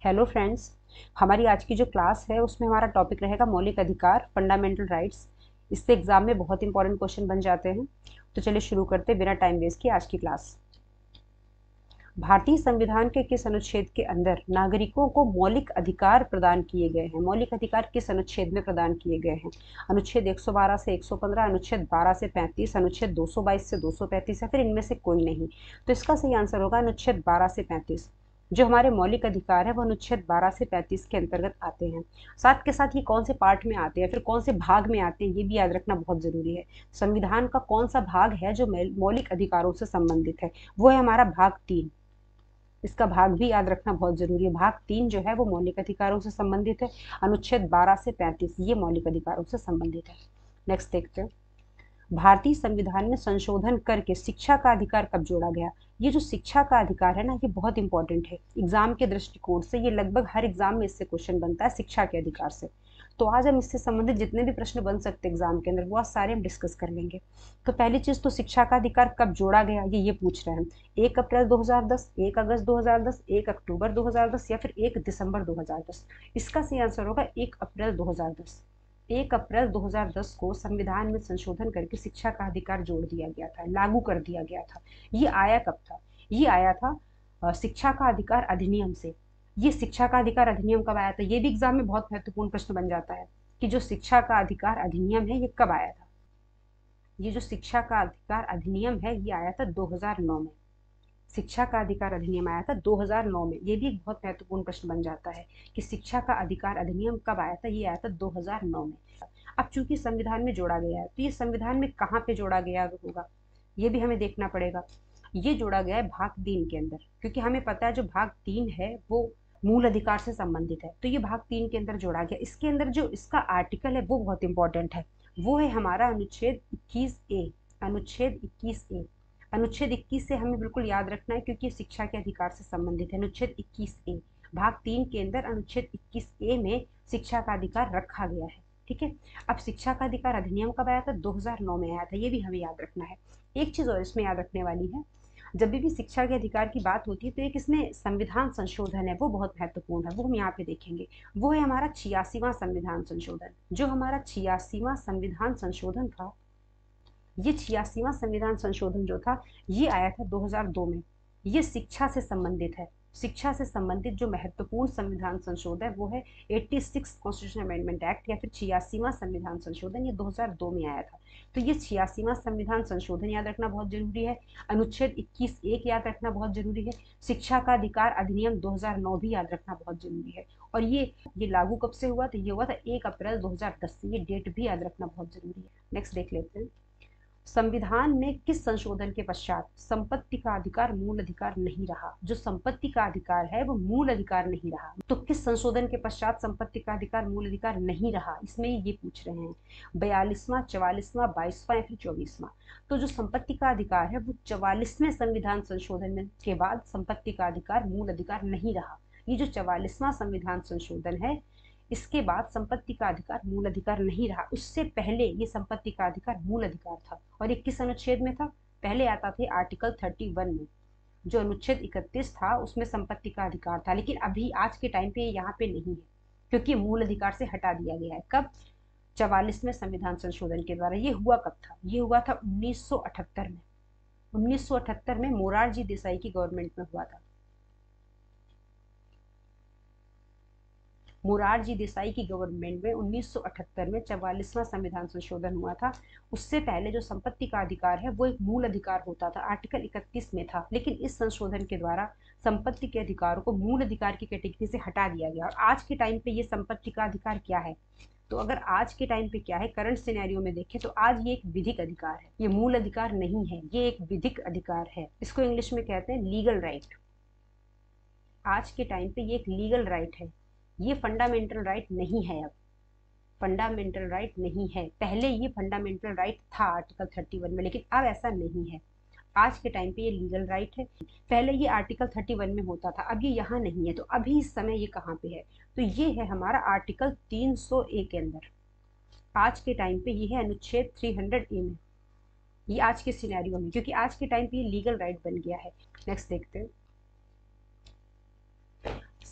Hello friends. हमारी आज की जो क्लास है उसमें हमारा टॉपिक रहेगा मौलिक अधिकार, फंडामेंटल राइट्स। इससे एग्जाम में बहुत इंपॉर्टेंट क्वेश्चन बन जाते हैं। तो चलिए शुरू करते बिना टाइम वेस्ट किए आज की क्लास। भारतीय संविधान के किस अनुच्छेद के अंदर नागरिकों को मौलिक अधिकार प्रदान किए गए हैं? मौलिक अधिकार किस अनुच्छेद में प्रदान किए गए हैं? अनुच्छेद 112 से 115, अनुच्छेद 12 से 35, अनुच्छेद 222 से 235 या फिर इनमें से कोई नहीं? तो इसका सही आंसर होगा अनुच्छेद 12 से 35। जो हमारे मौलिक अधिकार है वो अनुच्छेद 12 से 35 के अंतर्गत आते हैं। साथ के साथ ये कौन से पार्ट में आते हैं, फिर कौन से भाग में आते हैं, ये भी याद रखना बहुत जरूरी है। संविधान का कौन सा भाग है जो मौलिक अधिकारों से संबंधित है? वो है हमारा भाग 3। इसका भाग भी याद रखना बहुत जरूरी है। भाग 3 जो है वो मौलिक अधिकारों से संबंधित है। अनुच्छेद 12 से 35 ये मौलिक अधिकारों से संबंधित है। नेक्स्ट देखते हैं। भारतीय संविधान में संशोधन करके शिक्षा का अधिकार कब जोड़ा गया? ये जो शिक्षा का अधिकार है ना, ये बहुत इंपॉर्टेंट है एग्जाम के दृष्टिकोण से। ये लगभग हर एग्जाम में इससे क्वेश्चन बनता है शिक्षा के अधिकार से। तो आज हम इससे संबंधित जितने भी प्रश्न बन सकते हैं एग्जाम के अंदर वो आज सारे हम डिस्कस कर लेंगे। तो पहली चीज तो शिक्षा का अधिकार कब जोड़ा गया ये पूछ रहे हैं। 1 अप्रैल 2010, 1 अगस्त 2010, 1 अक्टूबर 2010 या फिर 1 दिसंबर 2010? इसका सही आंसर होगा 1 अप्रैल 2010। 1 अप्रैल 2010 को संविधान में संशोधन करके शिक्षा का अधिकार जोड़ दिया गया था, लागू कर दिया गया था। ये आया कब था? ये आया था शिक्षा का अधिकार अधिनियम से। ये शिक्षा का अधिकार अधिनियम कब आया था? ये भी एग्जाम में बहुत महत्वपूर्ण प्रश्न बन जाता है कि जो शिक्षा का अधिकार अधिनियम है ये कब आया था। ये जो शिक्षा का अधिकार अधिनियम है ये आया था 2009 में। शिक्षा का अधिकार अधिनियम आया था 2009 में। ये भी एक बहुत महत्वपूर्ण प्रश्न बन जाता है कि शिक्षा का अधिकार अधिनियम कब आया था? ये आया था 2009 में। अब चूंकि संविधान में जोड़ा गया है तो ये संविधान में कहाँ पे जोड़ा गया होगा ये भी हमें देखना पड़ेगा। ये जोड़ा गया है भाग 3 के अंदर, क्योंकि हमें पता है जो भाग 3 है वो मूल अधिकार से संबंधित है। तो ये भाग 3 के अंदर जोड़ा गया। इसके अंदर जो इसका आर्टिकल है वो बहुत इंपॉर्टेंट है। वो है हमारा अनुच्छेद 21A। अनुच्छेद 21A। अनुच्छेद 21 से हमें बिल्कुल याद रखना है क्योंकि शिक्षा के अधिकार से संबंधित है। अनुच्छेद 21A भाग 3 के अंदर अनुच्छेद 21A में शिक्षा का अधिकार रखा गया है। ठीक है। अब शिक्षा का अधिकार अधिनियम कब आया था? 2009 में आया था। ये भी हमें याद रखना है। एक चीज और इसमें याद रखने वाली है, जब भी शिक्षा के अधिकार की बात होती है तो एक इसमें संविधान संशोधन है वो बहुत महत्वपूर्ण है। वो हम यहाँ पे देखेंगे। वो है हमारा 86वां संविधान संशोधन। जो हमारा 86वां संविधान संशोधन था, ये 86वां संविधान संशोधन जो था ये आया था 2002 में। ये शिक्षा से संबंधित है। शिक्षा से संबंधित जो महत्वपूर्ण संविधान संशोधन है वो है 86 कॉन्स्टिट्यूशन अमेंडमेंट एक्ट या फिर 86वां संविधान संशोधन। ये 2002 में आया था। तो ये 86वां संविधान संशोधन याद रखना बहुत जरूरी है। अनुच्छेद 21(1) याद रखना बहुत जरूरी है। शिक्षा का अधिकार अधिनियम 2009 भी याद रखना बहुत जरूरी है। और ये लागू कब से हुआ? तो ये हुआ था 1 अप्रैल 2010 से। ये डेट भी याद रखना बहुत जरूरी है। नेक्स्ट देख लेते हैं। संविधान में किस संशोधन के पश्चात संपत्ति का अधिकार मूल अधिकार नहीं रहा? जो संपत्ति का अधिकार है वो मूल अधिकार नहीं रहा। तो किस संशोधन के पश्चात संपत्ति का अधिकार मूल अधिकार नहीं रहा, इसमें ये पूछ रहे हैं। 42वां, 44वां, 22वां या फिर 24वां? तो जो संपत्ति का अधिकार है वो 44वें संविधान संशोधन के बाद संपत्ति का अधिकार मूल अधिकार नहीं रहा। ये जो 44वां संविधान संशोधन है इसके बाद संपत्ति का अधिकार मूल अधिकार नहीं रहा। उससे पहले ये संपत्ति का अधिकार मूल अधिकार था। और ये किस अनुच्छेद में था? पहले आता थे आर्टिकल 31 में। जो अनुच्छेद 31 था उसमें संपत्ति का अधिकार था, लेकिन अभी आज के टाइम पे यहाँ पे नहीं है क्योंकि मूल अधिकार से हटा दिया गया है। कब? 44वें संविधान संशोधन के द्वारा। ये हुआ कब था? ये हुआ था 1978 में। 1978 में मोरारजी देसाई की गवर्नमेंट में हुआ था। मोरारजी देसाई की गवर्नमेंट में 1978 में 44वां संविधान संशोधन हुआ था। उससे पहले जो संपत्ति का अधिकार है वो एक मूल अधिकार होता था, आर्टिकल 31 में था। लेकिन इस संशोधन के द्वारा संपत्ति के अधिकारों को मूल अधिकार की कैटेगरी से हटा दिया गया। और आज के टाइम पे ये संपत्ति का अधिकार क्या है? तो अगर आज के टाइम पे क्या है, करंट सिनेरियो में देखें तो आज ये एक विधिक अधिकार है। ये मूल अधिकार नहीं है, ये एक विधिक अधिकार है। इसको इंग्लिश में कहते हैं लीगल राइट। आज के टाइम पे ये एक लीगल राइट है। ये फंडामेंटल राइट नहीं है। अब फंडामेंटल राइट नहीं है। पहले ये फंडामेंटल राइट था आर्टिकल 31 में, लेकिन अब ऐसा नहीं है। आज के टाइम पे ये लीगल राइट है। पहले ये आर्टिकल 31 में होता था, अब ये यहाँ नहीं है। तो अभी इस समय ये कहाँ पे है? तो ये है हमारा आर्टिकल 300A के अंदर। आज के टाइम पे ये है अनुच्छेद 300A में। ये आज के सिनेरियो में, क्योंकि आज के टाइम पे ये लीगल राइट बन गया है। नेक्स्ट देखते हैं।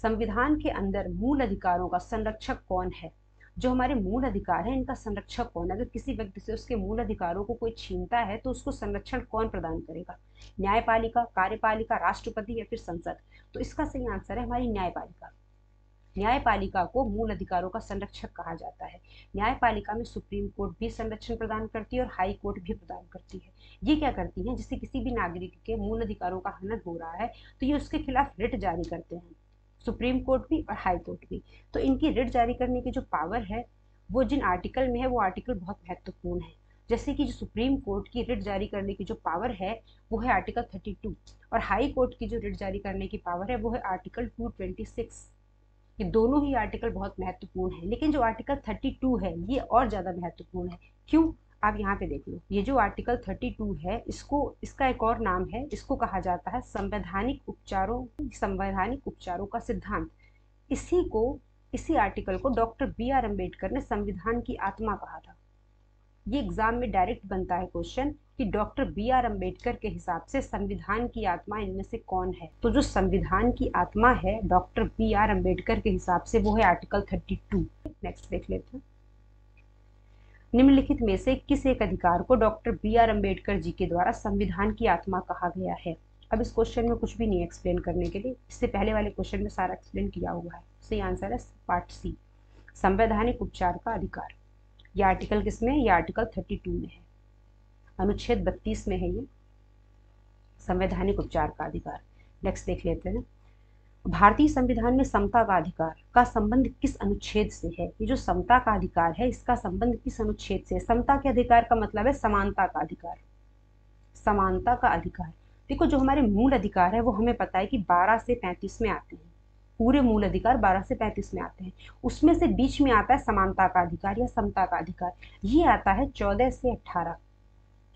संविधान के अंदर मूल अधिकारों का संरक्षक कौन है? जो हमारे मूल अधिकार है इनका संरक्षक कौन है? अगर किसी व्यक्ति से उसके मूल अधिकारों को कोई छीनता है तो उसको संरक्षण कौन प्रदान करेगा? न्यायपालिका, कार्यपालिका, राष्ट्रपति या फिर संसद? तो इसका सही आंसर है हमारी न्यायपालिका। न्यायपालिका को मूल अधिकारों का संरक्षक कहा जाता है। न्यायपालिका में सुप्रीम कोर्ट भी संरक्षण प्रदान करती है और हाई कोर्ट भी प्रदान करती है। ये क्या करती है, जैसे किसी भी नागरिक के मूल अधिकारों का हनन हो रहा है तो ये उसके खिलाफ रिट जारी करते हैं, सुप्रीम कोर्ट भी और हाई कोर्ट भी। तो इनकी रिट जारी करने की जो पावर है वो जिन आर्टिकल में है वो आर्टिकल बहुत महत्वपूर्ण है। जैसे कि जो सुप्रीम कोर्ट की रिट जारी करने की जो पावर है वो है आर्टिकल 32 और हाई कोर्ट की जो रिट जारी करने की पावर है वो है आर्टिकल 226। ये दोनों ही आर्टिकल बहुत महत्वपूर्ण है, लेकिन जो आर्टिकल 32 है ये और ज्यादा महत्वपूर्ण है। क्यों? आप यहाँ पे देख लो, ये जो आर्टिकल 32 है इसका एक और नाम है, इसको कहा जाता है संवैधानिक उपचारों का सिद्धांत। इसी आर्टिकल को डॉक्टर बी.आर. अम्बेडकर ने संविधान की आत्मा कहा था। ये एग्जाम में डायरेक्ट बनता है क्वेश्चन कि डॉक्टर बी.आर. अम्बेडकर के हिसाब से संविधान की आत्मा इनमें से कौन है? तो जो संविधान की आत्मा है डॉक्टर बी.आर. अम्बेडकर के हिसाब से वो है आर्टिकल 32। नेक्स्ट देख लेते हैं। निम्नलिखित में से किस एक अधिकार को डॉक्टर बी.आर. अम्बेडकर जी के द्वारा संविधान की आत्मा कहा गया है? अब इस क्वेश्चन में कुछ भी नहीं एक्सप्लेन करने के लिए, इससे पहले वाले क्वेश्चन में सारा एक्सप्लेन किया हुआ है। सही आंसर है पार्ट सी, संवैधानिक उपचार का अधिकार। यह आर्टिकल किसमें? यह आर्टिकल 32 में है, अनुच्छेद 32 में है ये संवैधानिक उपचार का अधिकार। नेक्स्ट देख लेते हैं। भारतीय संविधान में समता का अधिकार का संबंध किस अनुच्छेद से है? ये जो समता का अधिकार है इसका संबंध किस अनुच्छेद से? समता के अधिकार का मतलब है समानता का अधिकार। समानता का अधिकार, देखो जो हमारे मूल अधिकार है वो हमें पता है कि 12 से 35 में आते हैं, पूरे मूल अधिकार 12 से 35 में आते हैं। उसमें से बीच में आता है समानता का अधिकार या समता का अधिकार, ये आता है 14 से 18।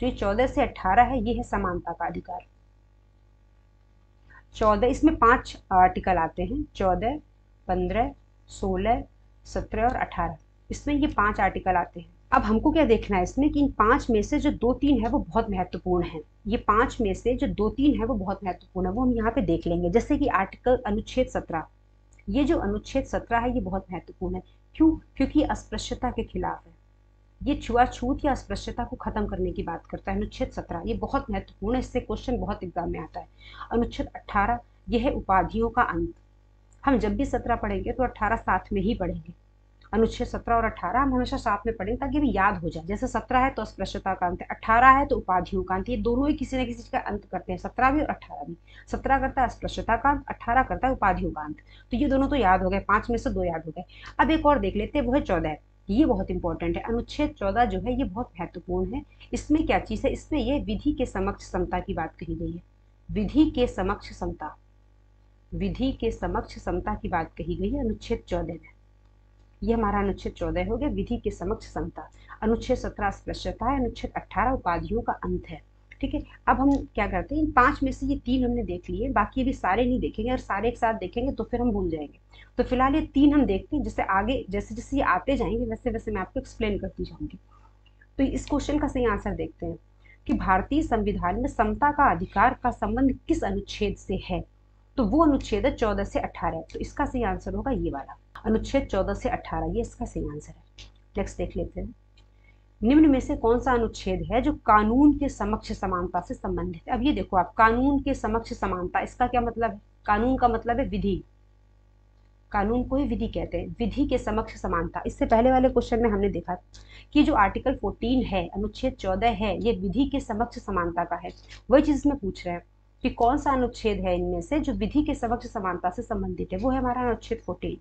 जो 14 से 18 है ये है समानता का अधिकार। 14, इसमें 5 आर्टिकल आते हैं, 14, 15, 16, 17 और 18। इसमें ये 5 आर्टिकल आते हैं। अब हमको क्या देखना है इसमें कि इन 5 में से जो 2-3 है वो बहुत महत्वपूर्ण है। ये 5 में से जो 2-3 है वो बहुत महत्वपूर्ण है, वो हम यहाँ पे देख लेंगे। जैसे कि आर्टिकल अनुच्छेद 17, ये जो अनुच्छेद 17 है ये बहुत महत्वपूर्ण है। क्यों? क्योंकि अस्पृश्यता के खिलाफ है, ये छुआछूत या अस्पृश्यता को खत्म करने की बात करता है। अनुच्छेद 17 ये बहुत महत्वपूर्ण है, इससे क्वेश्चन बहुत एग्जाम में आता है। अनुच्छेद 18 यह है उपाधियों का अंत। हम जब भी 17 पढ़ेंगे तो 18 साथ में ही पढ़ेंगे। अनुच्छेद 17 और 18 हम हमेशा साथ में पढ़ेंगे ताकि भी याद हो जाए। जैसे 17 है तो अस्पृश्यता का अंत है, 18 है तो उपाधियों का अंत, ये दोनों ही किसी न किसी का अंत करते हैं, 17 भी और 18 भी। 17 करता है अस्पृश्यता का अंत, 18 करता है उपाधियों का अंत। तो ये दोनों तो याद हो गए, 5 में से 2 याद हो गए। अब एक और देख लेते हैं, वो है 14। ये बहुत इंपॉर्टेंट है। अनुच्छेद 14 जो है ये बहुत महत्वपूर्ण है। इसमें क्या चीज है? इसमें ये विधि के समक्ष समता की बात कही गई है। विधि के समक्ष समता, विधि के समक्ष समता की बात कही गई है अनुच्छेद 14 में। ये हमारा अनुच्छेद 14 हो गया, विधि के समक्ष समता। अनुच्छेद 17 अस्पृश्यता है, अनुच्छेद 18 उपाधियों का अंत है। ठीक है, अब हम क्या करते हैं, इन 5 में से ये 3 हमने देख लिए, बाकी अभी सारे नहीं देखेंगे, और सारे एक साथ देखेंगे तो फिर हम भूल जाएंगे। तो फिलहाल ये 3 हम देखते हैं, जिससे आगे जैसे जैसे ये आते जाएंगे वैसे वैसे मैं आपको एक्सप्लेन करती जाऊंगी। तो इस क्वेश्चन का सही आंसर देखते हैं कि भारतीय संविधान में समता का अधिकार का संबंध किस अनुच्छेद से है? तो वो अनुच्छेद है 14 से 18। तो इसका सही आंसर होगा ये वाला, अनुच्छेद 14 से 18, ये इसका सही आंसर है। नेक्स्ट देख लेते हैं। निम्न में से कौन सा अनुच्छेद है जो कानून के समक्ष समानता से संबंधित है? अब ये देखो आप, कानून के समक्ष समानता, इसका क्या मतलब है? कानून का मतलब है विधि, कानून को ही विधि कहते हैं। विधि के समक्ष समानता, इससे पहले वाले क्वेश्चन में हमने देखा कि जो आर्टिकल 14 है, अनुच्छेद 14 है, ये विधि के समक्ष समानता का है। वही चीज इसमें पूछ रहे हैं कि कौन सा अनुच्छेद है इनमें से जो विधि के समक्ष समानता से संबंधित है? वो है हमारा अनुच्छेद 14।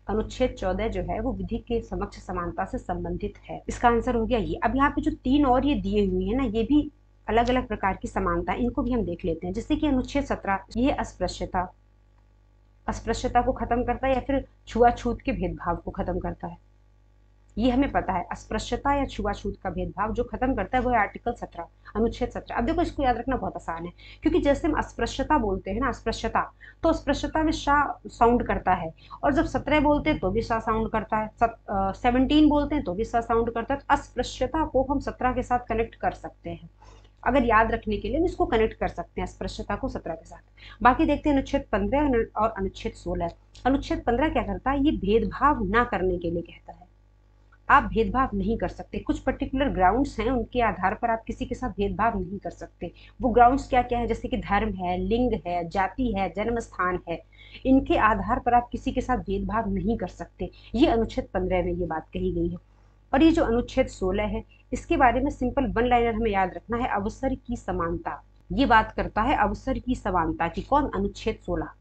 अनुच्छेद 14 जो है वो विधि के समक्ष समानता से संबंधित है। इसका आंसर हो गया ये। अब यहाँ पे जो 3 और ये दिए हुए हैं ना, ये भी अलग अलग प्रकार की समानता, इनको भी हम देख लेते हैं। जैसे कि अनुच्छेद 17 ये अस्पृश्यता, अस्पृश्यता को खत्म करता है या फिर छुआछूत के भेदभाव को खत्म करता है, ये हमें पता है। अस्पृश्यता या छुआछूत का भेदभाव जो खत्म करता है वो है आर्टिकल 17, अनुच्छेद 17। अब देखो इसको याद रखना बहुत आसान है, क्योंकि जैसे हम अस्पृश्यता बोलते हैं ना, अस्पृश्यता, तो अस्पृश्यता में शाह साउंड करता है, और जब 17 बोलते हैं तो भी शाह साउंड करता है, 17 बोलते हैं तो भी शाह साउंड करता है। तो अस्पृश्यता को हम 17 के साथ कनेक्ट कर सकते हैं। अगर याद रखने के लिए हम इसको कनेक्ट कर सकते हैं अस्पृश्यता को 17 के साथ। बाकी देखते हैं अनुच्छेद 15 और अनुच्छेद 16। अनुच्छेद 15 क्या करता है, ये भेदभाव ना करने के लिए कहता है। आप भेदभाव नहीं कर सकते, कुछ पर्टिकुलर ग्राउंड्स हैं उनके आधार पर आप किसी के साथ भेदभाव नहीं कर सकते। वो ग्राउंड्स क्या क्या है, जैसे कि धर्म है, लिंग है, जाति है, जन्म स्थान है, इनके आधार पर आप किसी के साथ भेदभाव नहीं कर सकते। ये अनुच्छेद 15 में ये बात कही गई है। और ये जो अनुच्छेद 16 है, इसके बारे में सिंपल वन लाइनर हमें याद रखना है, अवसर की समानता। ये बात करता है अवसर की समानता की। कौन? अनुच्छेद 16।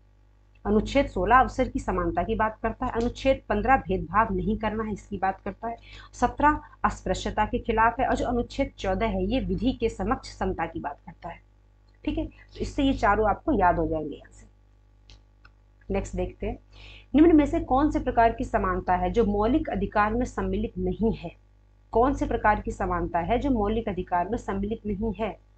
अनुच्छेद 16 अवसर की समानता की बात करता है। अनुच्छेद 15 भेदभाव नहीं करना है, इसकी बात करता है। 17 अस्पृश्यता के खिलाफ है। और जो अनुच्छेद 14 है, ये विधि के समक्ष समता की बात करता है। ठीक है, तो इससे ये चारों आपको याद हो जाएंगे यहाँ से। नेक्स्ट देखते हैं, निम्न में से कौन से प्रकार की समानता है जो मौलिक अधिकार में सम्मिलित नहीं है? कौन से प्रकार की समानता है जो मौलिक अधिकार में सम्मिलित नहीं है?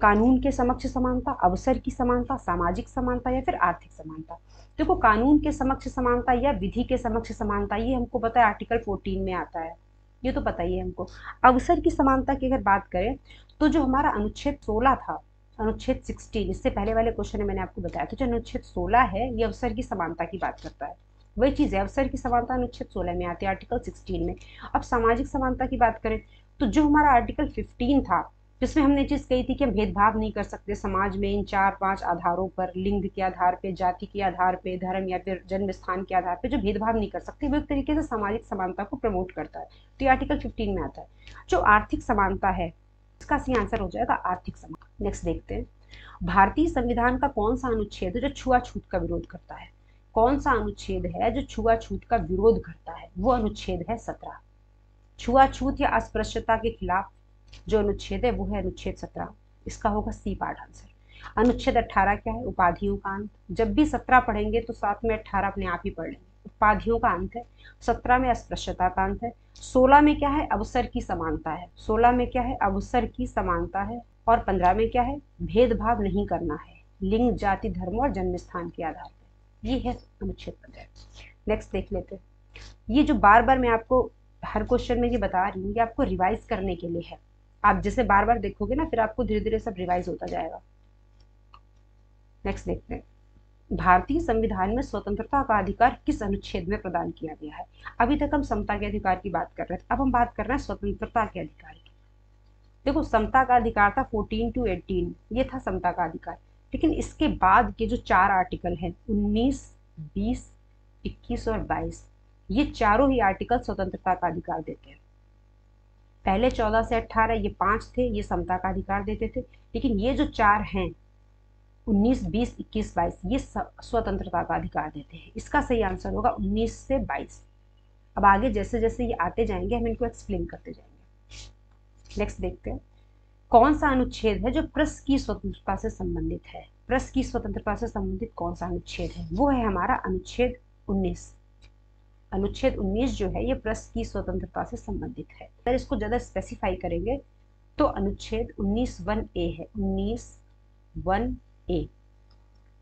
कानून के समक्ष समानता, अवसर की समानता, सामाजिक समानता या फिर आर्थिक समानता। देखो, कानून के समक्ष समानता या विधि के समक्ष समानता, ये हमको पता है आर्टिकल 14 में आता है, ये तो पता ही है हमको। अवसर की समानता की अगर बात करें तो जो हमारा अनुच्छेद 16 था, अनुच्छेद 16, इससे पहले वाले क्वेश्चन में मैंने आपको बताया था, जो अनुच्छेद 16 है ये अवसर की समानता की बात करता है। वही चीज है, अवसर की समानता अनुच्छेद 16 में आती है, आर्टिकल 16 में। अब सामाजिक समानता की बात करें तो जो हमारा आर्टिकल 15 था, जिसमें हमने चीज कही थी कि हम भेदभाव नहीं कर सकते समाज में इन 4-5 आधारों पर, लिंग के आधार पे, जाति के आधार पे, धर्म या फिर जन्म स्थान के आधार पे जो भेदभाव नहीं कर सकते, वो एक तरीके से सामाजिक समानता को प्रमोट करता है। तो ये आर्टिकल 15 में आता है। जो आर्थिक समानता है, इसका सही आंसर हो जाएगा आर्थिक समानता। नेक्स्ट देखते हैं, भारतीय संविधान का कौन सा अनुच्छेद है जो छुआछूत का विरोध करता है? कौन सा अनुच्छेद है जो छुआछूत का विरोध करता है? वो अनुच्छेद है 17। छुआछूत या अस्पृश्यता के खिलाफ जो अनुच्छेद है वो है अनुच्छेद 17। इसका होगा सी पार्ट आंसर। अनुच्छेद 18 क्या है? उपाधियों का अंत। जब भी 17 पढ़ेंगे तो साथ में 18 अपने आप ही पढ़ लेंगे। उपाधियों का अंत है। 17 में अस्पृश्यता का अंत है। 16 में क्या है? अवसर की समानता है। 16 में क्या है? अवसर की समानता है। और 15 में क्या है? भेदभाव नहीं करना है लिंग, जाति, धर्म और जन्म स्थान के आधार पर। ये है अनुच्छेद 15। नेक्स्ट देख लेते हैं, ये जो बार बार मैं आपको हर क्वेश्चन में ये बता रही हूँ, ये आपको रिवाइज करने के लिए है। आप जैसे बार बार देखोगे ना, फिर आपको धीरे धीरे सब रिवाइज होता जाएगा। नेक्स्ट देखते हैं, भारतीय संविधान में स्वतंत्रता का अधिकार किस अनुच्छेद में प्रदान किया गया है? अभी तक हम समता के अधिकार की बात कर रहे थे, अब हम बात कर रहे हैं स्वतंत्रता के अधिकार की। देखो, समता का अधिकार था 14 to 18, ये था समता का अधिकार। लेकिन इसके बाद के जो 4 आर्टिकल हैं, 19, 20, 21 और 22, ये चारों ही आर्टिकल स्वतंत्रता का अधिकार देते हैं। पहले 14 से 18 ये 5 थे, ये समता का अधिकार देते थे। लेकिन ये जो 4 हैं, 19, 20, 21, 22, ये स्वतंत्रता का अधिकार देते हैं। इसका सही आंसर होगा 19 से 22। अब आगे जैसे जैसे ये आते जाएंगे हम इनको एक्सप्लेन करते जाएंगे। नेक्स्ट देखते हैं, कौन सा अनुच्छेद है जो प्रेस की स्वतंत्रता से संबंधित है? प्रेस की स्वतंत्रता से संबंधित कौन सा अनुच्छेद है? वो है हमारा अनुच्छेद 19। अनुच्छेद 19 जो है ये प्रेस की स्वतंत्रता से संबंधित है। अगर इसको ज्यादा स्पेसिफाई करेंगे तो अनुच्छेद 19(1)(a) है। 19(1)(a)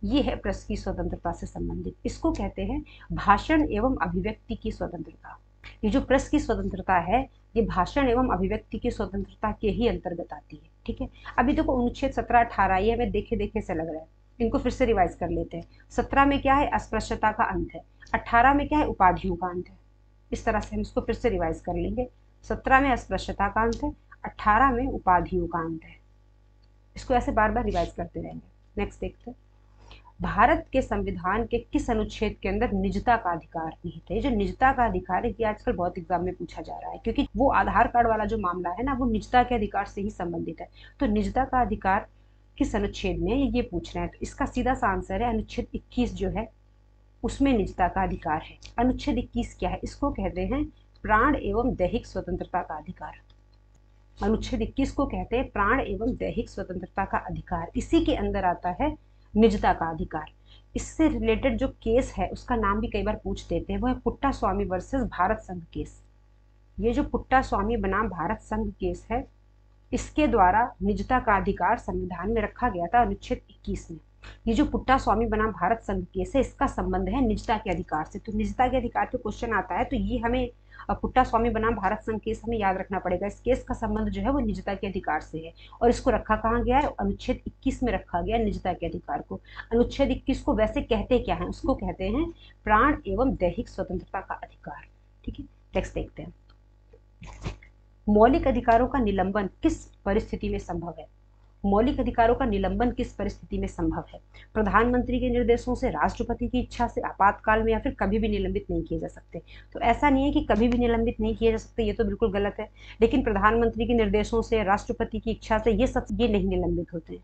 ये है प्रेस की स्वतंत्रता से संबंधित। इसको कहते हैं भाषण एवं अभिव्यक्ति की स्वतंत्रता। ये जो प्रेस की स्वतंत्रता है, ये भाषण एवं अभिव्यक्ति की स्वतंत्रता के ही अंतर्गत आती है। ठीक है, अभी देखो अनुच्छेद 17, 18 ये हमें देखे देखे से लग रहा है, इनको फिर से रिवाइज कर लेते हैं। 17 में क्या है? अस्पृश्यता का अंत है। 18 में क्या है? उपाधियों का अंत है। इस तरह से हम इसको फिर से रिवाइज कर लेंगे। 17 में अस्पृश्यता का अंत है, 18 में उपाधियों का अंत है। इसको ऐसे बार बार रिवाइज करते रहेंगे। नेक्स्ट देखते हैं, भारत के संविधान के किस अनुच्छेद के अंदर निजता का अधिकार निहित है? जो निजता का अधिकार है ये आजकल बहुत एग्जाम में पूछा जा रहा है, क्योंकि वो आधार कार्ड वाला जो मामला है ना, वो निजता के अधिकार से ही संबंधित है। तो निजता का अधिकार किस अनुच्छेद में ये पूछ रहे हैं, तो इसका सीधा सा आंसर है अनुच्छेद 21 जो है उसमें निजता का अधिकार है। अनुच्छेद 21 क्या है? इसको कहते हैं प्राण एवं दैहिक स्वतंत्रता का अधिकार। अनुच्छेद 21 को कहते हैं प्राण एवं दैहिक स्वतंत्रता का अधिकार। इसी के अंदर आता है निजता का अधिकार। इससे रिलेटेड जो केस है उसका नाम भी कई बार पूछ देते हैं, वो है पुट्टा स्वामी वर्सेस भारत संघ केस। ये जो पुट्टा स्वामी बनाम भारत संघ केस है, इसके द्वारा निजता का अधिकार संविधान में रखा गया था अनुच्छेद 21 में। ये जो पुट्टा स्वामी बनाम भारत संघ केस है, इसका संबंध है निजता के अधिकार से। तो निजता के अधिकार पे क्वेश्चन आता है तो ये हमें पुट्टा स्वामी बनाम भारत संघ केस हमें याद रखना पड़ेगा। इस केस का संबंध जो है वो निजता के अधिकार से है और इसको रखा कहाँ गया है, अनुच्छेद 21 में रखा गया निजता के अधिकार को। अनुच्छेद 21 को वैसे कहते क्या है, उसको कहते हैं प्राण एवं दैहिक स्वतंत्रता का अधिकार। ठीक है, नेक्स्ट देखते हैं। मौलिक अधिकारों का निलंबन किस परिस्थिति में संभव है? मौलिक अधिकारों का निलंबन किस परिस्थिति में संभव है? प्रधानमंत्री के निर्देशों से, राष्ट्रपति की इच्छा से, आपातकाल में, या फिर कभी भी निलंबित नहीं किए जा सकते। तो ऐसा नहीं है कि कभी भी निलंबित नहीं किए जा सकते, ये तो बिल्कुल गलत है। लेकिन प्रधानमंत्री के निर्देशों से, राष्ट्रपति की इच्छा से ये नहीं निलंबित होते हैं।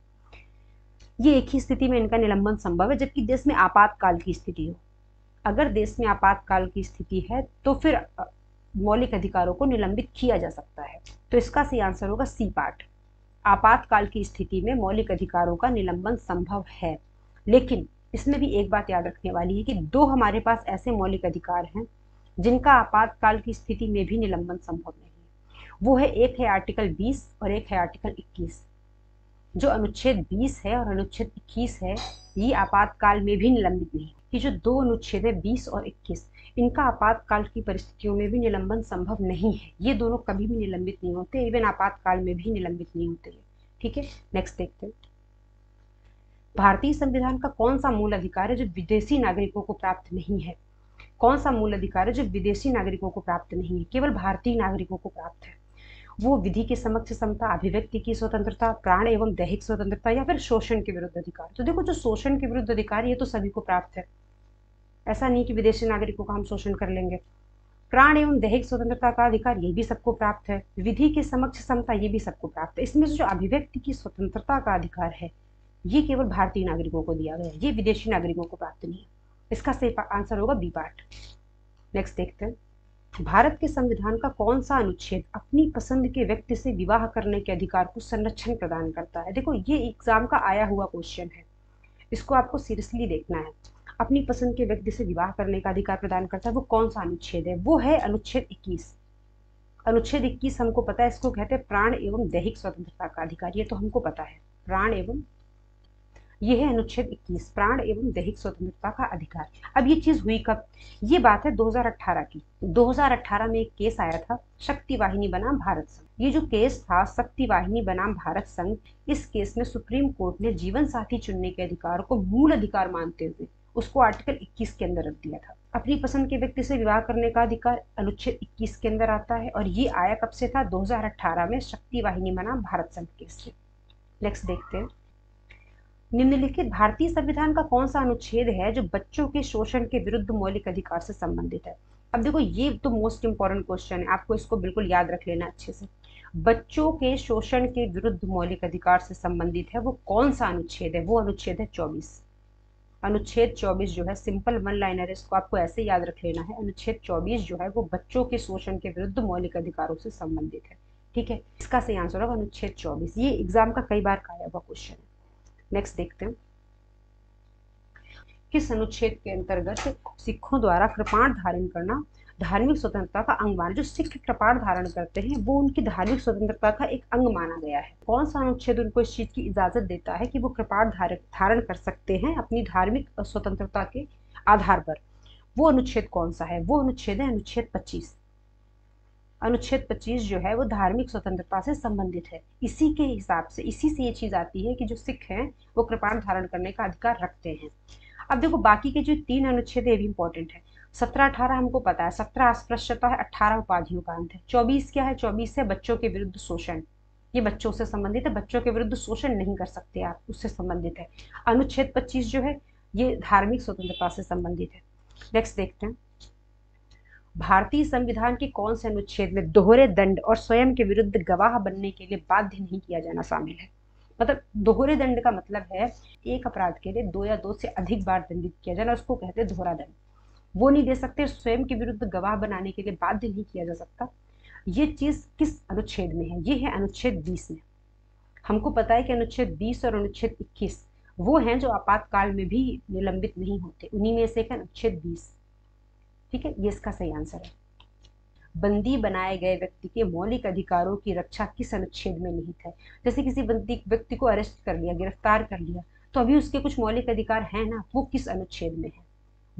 ये एक ही स्थिति में इनका निलंबन संभव है, जबकि देश में आपातकाल की स्थिति हो। अगर देश में आपातकाल की स्थिति है तो फिर मौलिक अधिकारों को निलंबित किया जा सकता है। तो इसका सही आंसर होगा सी पार्ट। आपातकाल की स्थिति में मौलिक अधिकारों का निलंबन संभव है। लेकिन इसमें भी एक बात याद रखने वाली है कि दो हमारे पास ऐसे मौलिक अधिकार हैं जिनका आपातकाल की स्थिति में भी निलंबन संभव नहीं है। वो है, एक है आर्टिकल 20 और एक है आर्टिकल 21। जो अनुच्छेद 20 है और अनुच्छेद 21 है, ये आपातकाल में भी निलंबित नहीं। ये जो दो अनुच्छेद है 20 और 21, इनका आपातकाल की परिस्थितियों में भी निलंबन संभव नहीं है। ये दोनों कभी भी निलंबित नहीं होते, इवन आपातकाल में भी निलंबित नहीं होते। ठीक है, नेक्स्ट देखते हैं। भारतीय संविधान का कौन सा मूल अधिकार है जो विदेशी नागरिकों को प्राप्त नहीं है? कौन सा मूल अधिकार है जो विदेशी नागरिकों को प्राप्त नहीं है, केवल भारतीय नागरिकों को प्राप्त है? वो विधि के समक्ष समता, अभिव्यक्ति की स्वतंत्रता, प्राण एवं दैहिक स्वतंत्रता, या फिर शोषण के विरुद्ध अधिकार। तो देखो, जो शोषण के विरुद्ध अधिकार ये तो सभी को प्राप्त है। ऐसा नहीं कि विदेशी नागरिकों का हम शोषण कर लेंगे। प्राण एवं दैहिक स्वतंत्रता का अधिकार ये भी सबको प्राप्त है। विधि के समक्ष समता ये भी सबको प्राप्त है। इसमें से जो अभिव्यक्ति की स्वतंत्रता का अधिकार है ये केवल भारतीय नागरिकों को दिया गया है, ये विदेशी नागरिकों को प्राप्त नहीं है। इसका सही आंसर होगा बी पार्ट। नेक्स्ट देखते हैं। भारत के संविधान का कौन सा अनुच्छेद अपनी पसंद के व्यक्ति से विवाह करने के अधिकार को संरक्षण प्रदान करता है? देखो, ये एग्जाम का आया हुआ क्वेश्चन है, इसको आपको सीरियसली देखना है। अपनी पसंद के व्यक्ति से विवाह करने का अधिकार प्रदान करता है, वो कौन सा अनुच्छेद है? वो है अनुच्छेद 21। अनुच्छेद 21 हमको पता है, इसको कहते हैं प्राण एवं दैहिक स्वतंत्रता का अधिकार। ये तो हमको पता है, प्राण एवं, ये है अनुच्छेद 21, प्राण एवं दैहिक स्वतंत्रता का अधिकार। अब ये चीज हुई कब? ये बात है 2018 की। 2018 में एक केस आया था, शक्ति वाहिनी बनाम भारत संघ। ये जो केस था शक्ति वाहिनी बनाम भारत संघ, इस केस में सुप्रीम कोर्ट ने जीवन साथी चुनने के अधिकार को मूल अधिकार मानते हुए उसको आर्टिकल 21 के अंदर रख दिया था। अपनी पसंद के व्यक्ति से विवाह करने का अधिकार अनुच्छेद 21 के अंदर आता है, और ये आया कब से था? 2018 में शक्ति वाहिनी बनाम भारत संघ केस से। नेक्स्ट देखते हैं। निम्नलिखित भारतीय संविधान का कौन सा अनुच्छेद है जो बच्चों के शोषण के विरुद्ध मौलिक अधिकार से संबंधित है? अब देखो, ये तो मोस्ट इंपॉर्टेंट क्वेश्चन है, आपको इसको बिल्कुल याद रख लेना अच्छे से। बच्चों के शोषण के विरुद्ध मौलिक अधिकार से संबंधित है, वो कौन सा अनुच्छेद है? वो अनुच्छेद है 24। अनुच्छेद 24 जो है, सिंपल वन लाइनर है, इसको आपको ऐसे याद रख लेना है। अनुच्छेद 24 जो है वो बच्चों के शोषण के विरुद्ध मौलिक अधिकारों से संबंधित है। ठीक है, इसका सही आंसर होगा अनुच्छेद 24। ये एग्जाम का कई बार आया हुआ क्वेश्चन है। नेक्स्ट देखते हैं। किस अनुच्छेद के अंतर्गत सिखों द्वारा कृपाण धारण करना धार्मिक स्वतंत्रता का अंग माना? जो सिख कृपाण धारण करते हैं वो उनकी धार्मिक स्वतंत्रता का एक अंग माना गया है। कौन सा अनुच्छेद उनको इस चीज की इजाजत देता है कि वो कृपाण धारण कर सकते हैं अपनी धार्मिक स्वतंत्रता के आधार पर? वो अनुच्छेद कौन सा है? वो अनुच्छेद है अनुच्छेद 25। अनुच्छेद 25 जो है वो धार्मिक स्वतंत्रता से संबंधित है। इसी के हिसाब से, इसी से ये चीज आती है कि जो सिख हैं वो कृपाण धारण करने का अधिकार रखते हैं। अब देखो, बाकी के जो 3 अनुच्छेद है ये भी इंपॉर्टेंट है। 17-18 हमको पता है, 17 अस्पृश्यता है, 18 उपाधियों का अंत है। 24 क्या है? 24 है बच्चों के विरुद्ध शोषण, ये बच्चों से संबंधित है, बच्चों के विरुद्ध शोषण नहीं कर सकते आप, उससे संबंधित है। अनुच्छेद 25 जो है ये धार्मिक स्वतंत्रता से संबंधित है। नेक्स्ट देखते हैं। भारतीय संविधान के कौन से अनुच्छेद में दोहरे दंड और स्वयं के विरुद्ध गवाह बनने के लिए बाध्य नहीं किया जाना शामिल है? मतलब दोहरे दंड का मतलब है एक अपराध के लिए 2 या 2 से अधिक बार दंडित किया जाना, उसको कहते हैं दोहरा दंड। वो नहीं दे सकते, स्वयं के विरुद्ध गवाह बनाने के लिए बाध्य नहीं किया जा सकता। ये चीज किस अनुच्छेद में है? ये है अनुच्छेद 20 में। हमको पता है कि अनुच्छेद 20 और अनुच्छेद 21 वो हैं जो आपातकाल में भी निलंबित नहीं होते, उन्हीं में से एक अनुच्छेद 20। ठीक है, ये इसका सही आंसर है। बंदी बनाए गए व्यक्ति के मौलिक अधिकारों की रक्षा किस अनुच्छेद में निहित है? जैसे किसी बंदी व्यक्ति को अरेस्ट कर लिया, गिरफ्तार कर लिया, तो अभी उसके कुछ मौलिक अधिकार हैं ना, वो किस अनुच्छेद में है?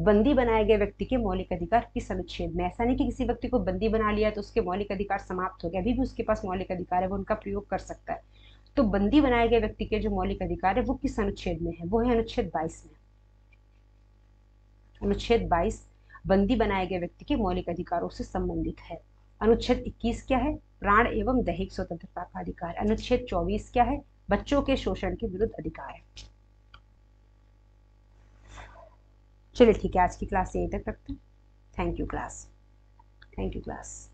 बंदी बनाए गए व्यक्ति के मौलिक अधिकार किस अनुच्छेद में? ऐसा नहीं कि किसी व्यक्ति को बंदी बना लिया तो उसके मौलिक अधिकार समाप्त हो गए, अभी भी उसके पास मौलिक अधिकार है, वो उनका प्रयोग कर सकता है। तो बंदी बनाए गए व्यक्ति के जो मौलिक अधिकार है वो किस अनुच्छेद में है? वो है अनुच्छेद 22 में। अनुच्छेद 22 बंदी बनाए गए व्यक्ति के मौलिक अधिकारों से संबंधित है। अनुच्छेद 21 क्या है? प्राण एवं दैहिक स्वतंत्रता का अधिकार। अनुच्छेद 24 क्या है? बच्चों के शोषण के विरुद्ध अधिकार है। चलिए ठीक है, आज की क्लास यहीं तक रखते हैं। Thank you class. Thank you class.